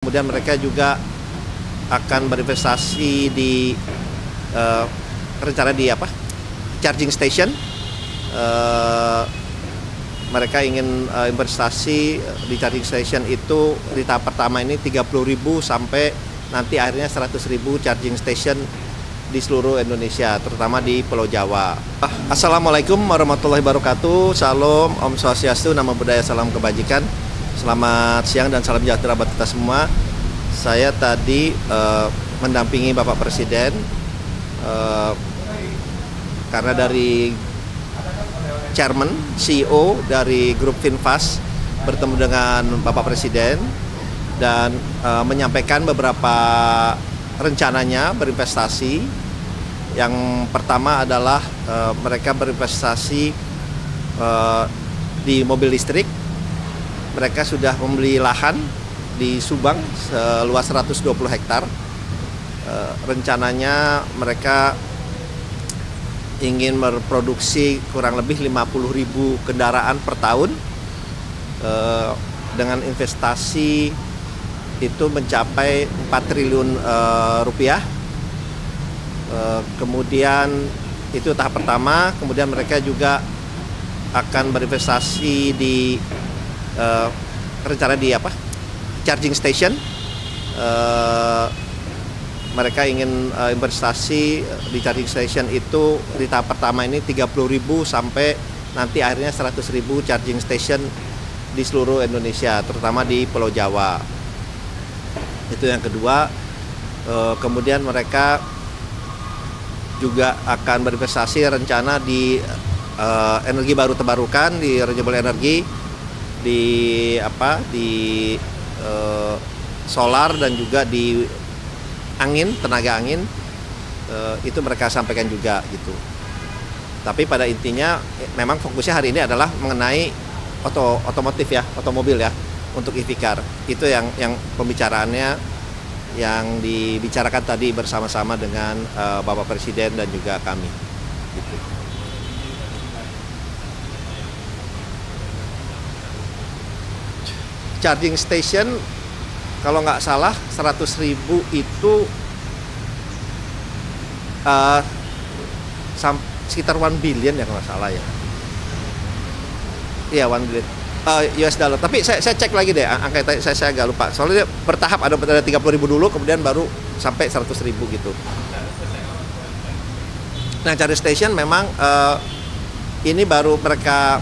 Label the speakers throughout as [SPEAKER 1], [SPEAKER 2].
[SPEAKER 1] Kemudian mereka juga akan berinvestasi di rencana di charging station. Mereka ingin investasi di charging station itu di tahap pertama ini 30.000 sampai nanti akhirnya 100.000 charging station di seluruh Indonesia, terutama di Pulau Jawa. Assalamualaikum warahmatullahi wabarakatuh. Salam, Om Swastiastu, Namo Buddhaya, salam kebajikan. Selamat siang dan salam sejahtera buat kita semua. Saya tadi mendampingi Bapak Presiden karena dari Chairman, CEO dari Grup Finfast bertemu dengan Bapak Presiden dan menyampaikan beberapa rencananya berinvestasi. Yang pertama adalah mereka berinvestasi di mobil listrik. Mereka sudah membeli lahan di Subang seluas 120 hektar. Rencananya mereka ingin memproduksi kurang lebih 50.000 kendaraan per tahun dengan investasi itu mencapai 4 triliun rupiah. Kemudian itu tahap pertama. Kemudian mereka juga akan berinvestasi di rencana di charging station. Mereka ingin investasi di charging station itu di tahap pertama ini 30.000 sampai nanti akhirnya 100.000 charging station di seluruh Indonesia, terutama di Pulau Jawa. Itu yang kedua. Kemudian mereka juga akan berinvestasi rencana di energi baru terbarukan, di renewable energy, di solar dan juga di angin, tenaga angin. Itu mereka sampaikan juga gitu. Tapi pada intinya memang fokusnya hari ini adalah mengenai otomotif ya, otomobil ya, untuk EV car. Itu yang pembicaraannya yang dibicarakan tadi bersama-sama dengan Bapak Presiden dan juga kami gitu. Charging station kalau nggak salah 100.000 itu sekitar 1 billion ya kalau nggak salah ya. Iya, 1 billion US dollar. Tapi saya cek lagi deh angka tadi, saya agak lupa. Soalnya bertahap ada 30.000 dulu, kemudian baru sampai 100.000 gitu. Nah, charging station memang ini baru mereka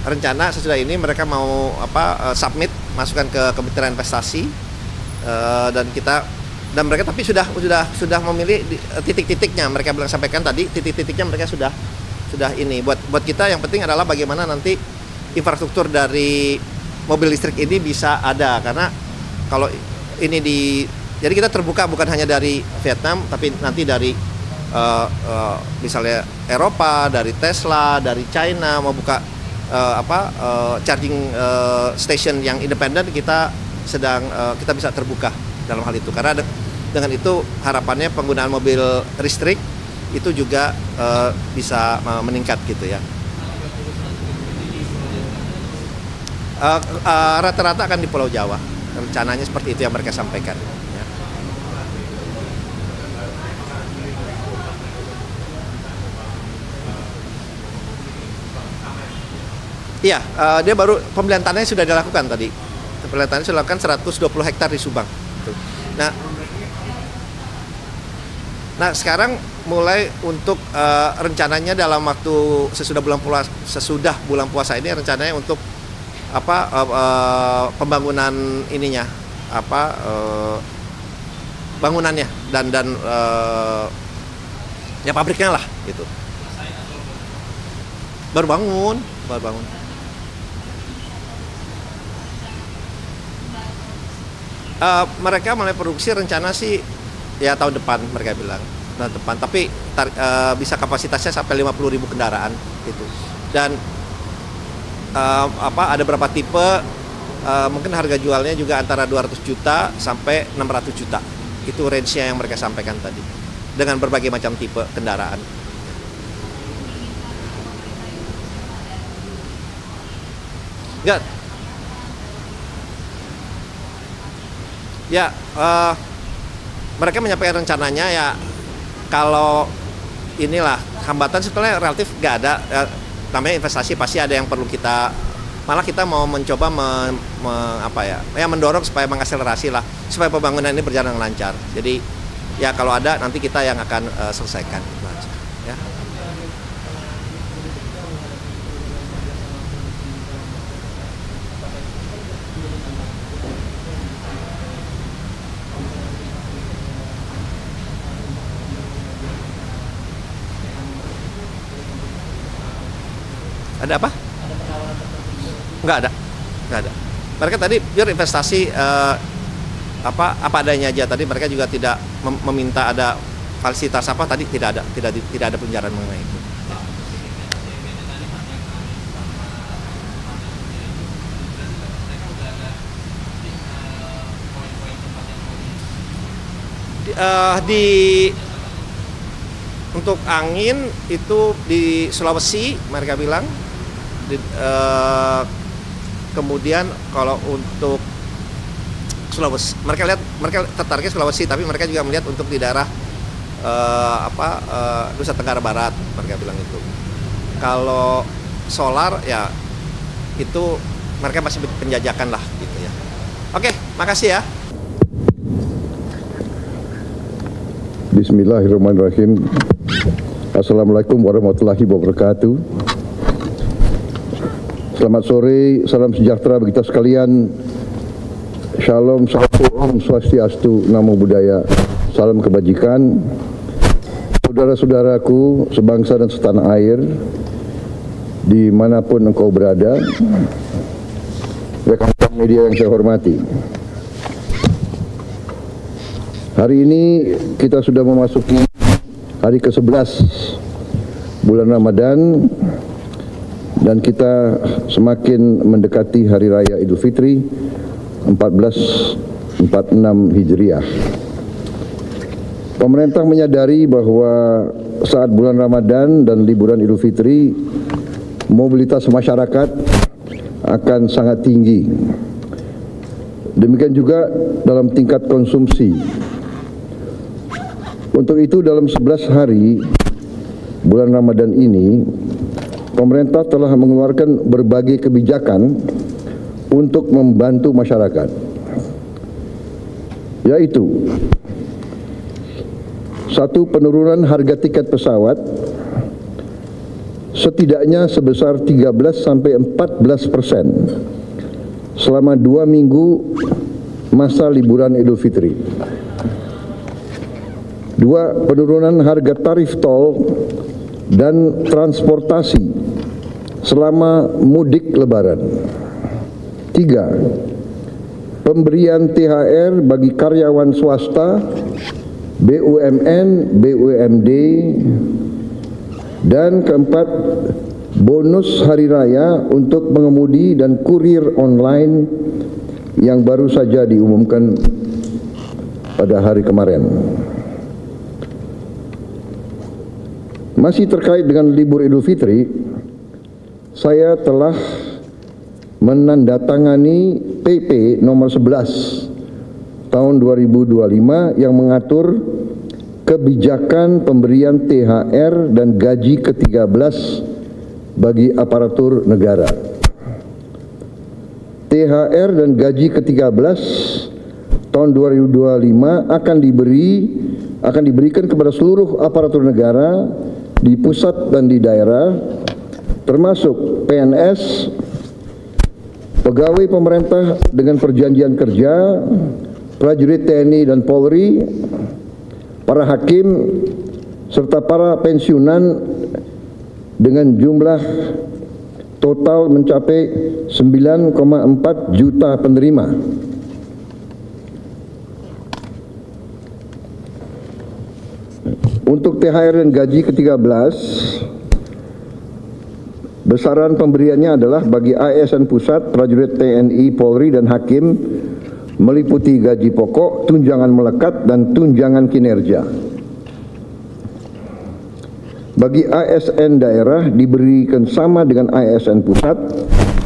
[SPEAKER 1] rencana sesudah ini mereka mau submit, masukkan ke Kementerian Investasi dan mereka tapi sudah memilih titik-titiknya. Mereka sampaikan tadi titik-titiknya mereka sudah ini. Buat kita yang penting adalah bagaimana nanti infrastruktur dari mobil listrik ini bisa ada, karena kalau ini jadi kita terbuka bukan hanya dari Vietnam tapi nanti dari misalnya Eropa, dari Tesla, dari China mau buka charging station yang independen. Kita bisa terbuka dalam hal itu, karena dengan itu harapannya penggunaan mobil listrik itu juga bisa meningkat gitu ya. Rata-rata akan di Pulau Jawa, rencananya seperti itu yang mereka sampaikan ya. Iya, dia baru pembelian tanahnya sudah dilakukan tadi. Pembelian tanahnya sudah dilakukan 120 hektar di Subang. Nah sekarang mulai untuk rencananya dalam waktu sesudah bulan puasa ini rencananya untuk pembangunan ininya bangunannya dan ya pabriknya lah gitu. Baru bangun. Mereka mulai produksi rencana sih ya tahun depan, mereka bilang tahun depan, tapi bisa kapasitasnya sampai 50.000 kendaraan gitu. Dan ada beberapa tipe, mungkin harga jualnya juga antara 200 juta sampai 600 juta. Itu range-nya yang mereka sampaikan tadi, dengan berbagai macam tipe kendaraan. Enggak. Ya, mereka menyampaikan rencananya ya, kalau inilah hambatan sebetulnya relatif nggak ada. Namanya investasi pasti ada yang perlu kita, malah kita mau mencoba mendorong supaya mengakselerasi lah, supaya pembangunan ini berjalan lancar. Jadi ya kalau ada nanti kita yang akan selesaikan itu aja, ya. Ada apa? Nggak ada. Mereka tadi pure investasi apa adanya aja. Tadi mereka juga tidak meminta ada fasilitas apa, tadi tidak ada pembicaraan mengenai itu. Untuk angin itu di Sulawesi mereka bilang. Kemudian kalau untuk Sulawesi, mereka tertariknya Sulawesi, tapi mereka juga melihat untuk di daerah Nusa Tenggara Barat, mereka bilang itu. Kalau solar ya itu mereka masih penjajakan lah gitu ya. Oke, makasih ya.
[SPEAKER 2] Bismillahirrahmanirrahim. Assalamualaikum warahmatullahi wabarakatuh. Selamat sore, salam sejahtera bagi kita sekalian. Shalom, Om Swastiastu, Namo Buddhaya, salam kebajikan. Saudara-saudaraku sebangsa dan setanah air, dimanapun engkau berada, rekan-rekan media yang saya hormati. Hari ini kita sudah memasuki hari ke-11 bulan Ramadan, dan kita semakin mendekati Hari Raya Idul Fitri 1446 Hijriah. Pemerintah menyadari bahwa saat bulan Ramadan dan liburan Idul Fitri, mobilitas masyarakat akan sangat tinggi. Demikian juga dalam tingkat konsumsi. Untuk itu dalam 11 hari bulan Ramadan ini, pemerintah telah mengeluarkan berbagai kebijakan untuk membantu masyarakat, yaitu 1. Penurunan harga tiket pesawat setidaknya sebesar 13-14% selama 2 minggu masa liburan Idul Fitri. 2. Penurunan harga tarif tol dan transportasi selama mudik Lebaran. 3. Pemberian THR bagi karyawan swasta, BUMN, BUMD. Dan 4. Bonus hari raya untuk pengemudi dan kurir online yang baru saja diumumkan pada hari kemarin. Masih terkait dengan libur Idul Fitri, saya telah menandatangani PP nomor 11 tahun 2025 yang mengatur kebijakan pemberian THR dan gaji ke-13 bagi aparatur negara. THR dan gaji ke-13 tahun 2025 akan diberikan kepada seluruh aparatur negara di pusat dan di daerah, termasuk PNS, pegawai pemerintah dengan perjanjian kerja, prajurit TNI dan Polri, para hakim, serta para pensiunan dengan jumlah total mencapai 9,4 juta penerima. Untuk THR dan gaji ke-13, besaran pemberiannya adalah bagi ASN pusat, prajurit TNI, Polri, dan hakim meliputi gaji pokok, tunjangan melekat, dan tunjangan kinerja. Bagi ASN daerah diberikan sama dengan ASN pusat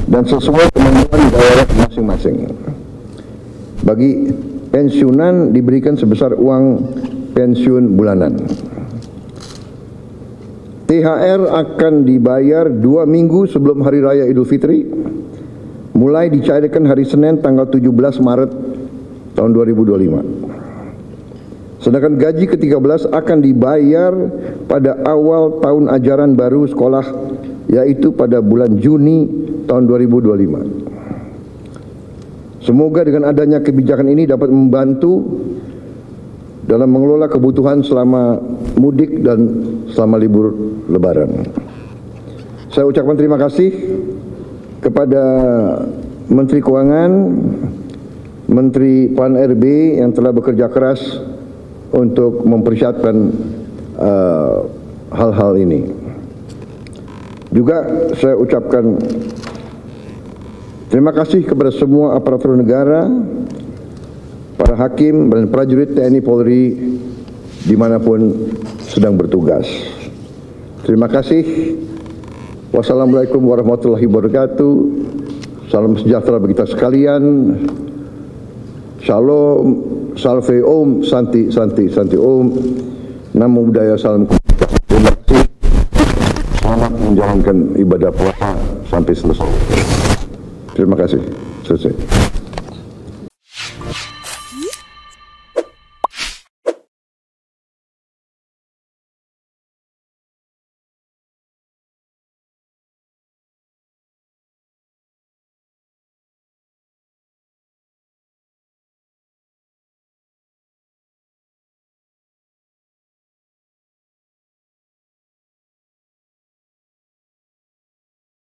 [SPEAKER 2] dan sesuai kemampuan daerah masing-masing. Bagi pensiunan diberikan sebesar uang pensiun bulanan. THR akan dibayar 2 minggu sebelum Hari Raya Idul Fitri, mulai dicairkan hari Senin tanggal 17 Maret tahun 2025. Sedangkan gaji ke-13 akan dibayar pada awal tahun ajaran baru sekolah, yaitu pada bulan Juni tahun 2025. Semoga dengan adanya kebijakan ini dapat membantu dalam mengelola kebutuhan selama mudik dan selama libur Lebaran. Saya ucapkan terima kasih kepada Menteri Keuangan, Menteri PAN-RB yang telah bekerja keras untuk mempersiapkan hal-hal ini. Juga saya ucapkan terima kasih kepada semua aparatur negara, para hakim dan prajurit TNI Polri dimanapun sedang bertugas. Terima kasih. Wassalamualaikum warahmatullahi wabarakatuh. Salam sejahtera bagi kita sekalian. Shalom, salve om, santi, santi, santi om. Namo Buddhaya, salam kebajikan. Terima kasih. Selamat menjalankan ibadah puasa sampai selesai. Terima kasih. Selesai.